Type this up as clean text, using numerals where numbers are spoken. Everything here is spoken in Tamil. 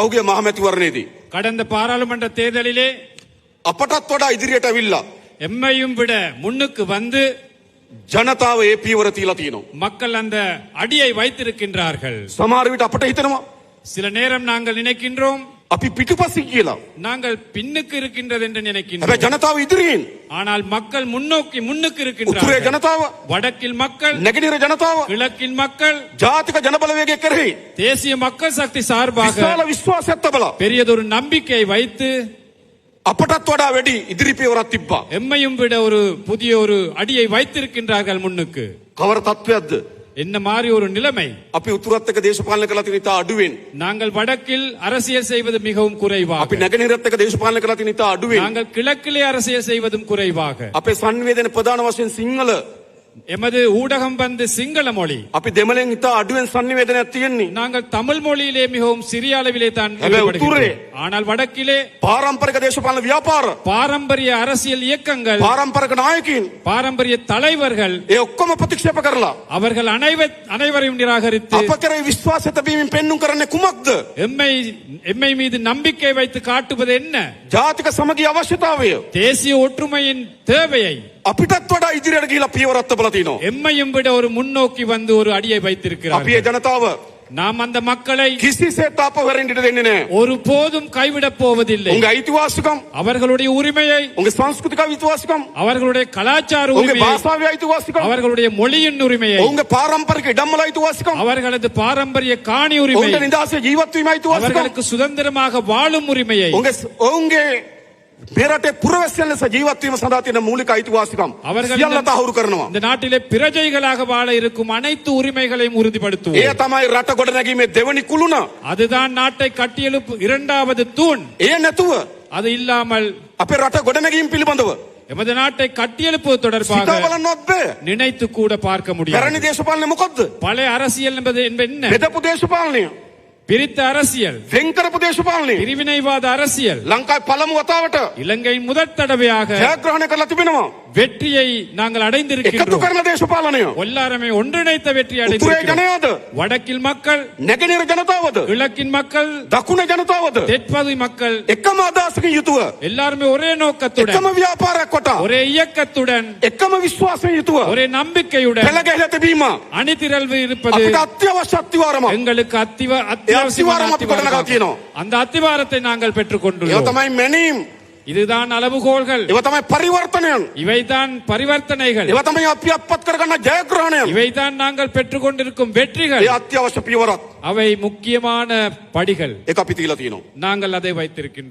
පෞගේ මහමැතිවරණයේදී கடந்த பாராளுமன்ற தேர்தலிலே අපටත් වඩා ඉදිරියට ඇවිල්ලා எம்மையும் விட முன்னுக்கு வந்து ජනතාව ඒ පියවර තියලා තියෙනවා. மக்கள் அந்த அடியை வைத்திருக்கின்றார்கள். සමහර විට අපට හිතෙනවා சில நேரம் நாங்கள் நினைக்கின்றோம் අපි පිටුපසින් කියලා. நாங்கள் பின்னுக்கு இருக்கின்றது என்று හැබැයි நினைக்கின்றோம். ජනතාව ඉදිරියෙන්. ஆனால் மக்கள் முன்னுக்கு උතුරේ இருக்கின்றார்கள். ජනතාව, வடக்கில் மக்கள், නැගෙනහිර ජනතාව, கிழக்கின் மக்கள் ජාතික ජනබලවේගය කෙරෙහි தேசிய மக்கள் சக்தி சார்பாக විශාල විශ්වාසයක් තබලා பெரியதொரு நம்பிக்கையை வைத்து අපටත් වඩා වැඩි ඉදිරි පියවරක් තිබ්බා. எம்மையும் விட ஒரு புதிய ஒரு அடியை வைத்திருக்கின்றார்கள் முன்னுக்கு. කවර තත්වයක්ද? என்ன மாதிரி ஒரு நிலைமை. අපි උතුරත් එක්ක දේශපාලන කළා තියෙන ඉතා අඩුවෙන්. நாங்கள் வடக்கில் அரசியல் செய்வது மிகவும் குறைவாக. අපි නැගෙනහිරත් එක්ක දේශපාලන කළා තියෙන ඉතා අඩුවෙන්. நாங்கள் கிழக்கிலே அரசியல் செய்வதும் குறைவாக. අපේ සංවේදන ප්‍රධාන වශයෙන් සිංහල. எமது ஊடகம் வந்து சிங்கள மொழி. අපි දෙමළෙන් ඉතා අඩුවෙන් සංවේදනයක් තියෙන්නේ. நாங்கள் தமிழ் மொழியிலே மிகவும் சிறிய அளவிலே தான் හැබැයි ஈடுபடுகின்றோம். උතුරේ ஆனால் வடக்கிலே පාරම්පරික දේශපාලන ව්‍යාපාර, பாரம்பரிய அரசியல் இயக்கங்கள், පාරම්පරික නායකයින් பாரம்பரிய தலைவர்கள் ඒ ඔක්කොම ප්‍රතික්ෂේප කරලා அவர்கள் அனைவரையும் நிராகரித்து අප කෙරෙහි විශ්වාසය තැබීමෙන් පෙන්눔 කරන්නේ කුමක්ද? எம்மை மீது நம்பிக்கை வைத்து காட்டுவது என்ன? ජාතික සමගිය අවශ්‍යතාවය. தேசிய ஒற்றுமையின் தேவையை. අපිටත් වඩා ඉදිරියට ගිහිලා පියවරක් තබලා තිනවා. எம்மையும் விட ஒரு முன்னோக்கி வந்து ஒரு அடியை අපි ඒ வைத்திருக்கிறார்கள். ජනතාව நாம் அந்த மக்களை කිසිසේත් අපවරින්ට දෙන්නේ නැහැ. ஒரு போதும் கைவிடப் போவதில்லை. උන්ගේ අයිතිවාසිකම්, அவர்களுடைய உரிமையை, උන්ගේ සංස්කෘතික අයිතිවාසිකම්, அவர்களுடைய கலாச்சார උන්ගේ உரிமையை, භාෂාවේ අයිතිවාසිකම්, அவர்களுடைய மொழியின் உரிமையை, උන්ගේ පාරම්පරික ඉඩම්වල අයිතිවාසිකම්, அவர்களது பாரம்பரிய காணி උන්ගේ உரிமை, නිදහසේ ජීවත් වීම අයිතිවාසිකම්, அவர்களுக்கு சுதந்திரமாக வாழும் உரிமையை, උන්ගේ මේ රටේ පුරවැසියන් ලෙස ජීවත් වීම සඳහා තියෙන මූලික අයිතිවාසිකම් அவர்கள் සියල්ල තහවුරු කරනවා. இந்த நாட்டிலே பிரஜைகளாக வாழ இருக்கும் அனைத்து உரிமைகளையும் ඒ உறுதிப்படுத்துவோம். තමයි රට ගොඩනැගීමේ දෙවනි කුළුණ. அதுதான் நாட்டை கட்டியெழுப்பு இரண்டாவது தூண். ඒ නැතුව அது இல்லாமல் අපේ රට ගොඩනැගීම පිළිබඳව எமது நாட்டை கட்டியெழுப்புவது தொடர்பாக සිතා බලන්නවත් බෑ. நினைத்து கூட பார்க்க முடியாது. පැරණි දේශපාලනය මොකද්ද? பழைய அரசியல் என்பது என்ன? බෙදපු දේශපාලනය, பிரித்த அரசியல், වෙන් කරපු දේශපාලනය. பிரிவினைவாத அரசியல். ලංකාවේ පළමු වතාවට இலங்கையின் முதற் தடவையாக ජයග්‍රහණය කරලා තිබෙනවා. வெற்றியை நாங்கள் එකතු அடைந்திருக்கின்றோம். කරන දේශපාලනය. எல்லாருமே ஒன்றிணைத்த வெற்றி උතුරේ அடைந்திருக்கிறோம். ජනයාද, வடக்கில் மக்கள், නැගෙනහිර ජනතාවද, கிழக்கின் மக்கள், දකුණේ ජනතාවද தெற்பகுதி மக்கள் එකම අදහසකින් යුතුව, எல்லாருமே ஒரே நோக்கத்துடன், එකම ව්‍යාපාරයක් කොට, ஒரே இயக்கத்துடன், එකම විශ්වාසයෙන් යුතුව ஒரே நம்பிக்கையுடன் පෙළ ගැහිලා තිබීම அணிதிரள்வு இருப்பது අපිට අත්‍යවශ්‍ය අත්විවරමක්. எங்களுக்கு අත්විවරම அத்தியாவசியமான අපි ගොඩනගා அத்திவாரமாகும். තියෙනවා. அந்த அத்திவாரத்தை நாங்கள் பெற்றுக் ඒව கொண்டுள்ளோம். තමයි මැනීම්, இதுதான் அளவுகோல்கள், ඒව තමයි පරිවර්තනයන්, இவைதான் பரிவர்த்தனைகள், ඒව තමයි අපි අත්පත් කරගන්න ජයග්‍රහණයන්. இவைதான் நாங்கள் பெற்றுக் கொண்டிருக்கும் ඒ வெற்றிகள். අත්‍යවශ්‍ය පියවරක් அவை முக்கியமான படிகள். ඒක අපි තියලා තියෙනවා. நாங்கள் அதை வைத்திருக்கின்றோம்.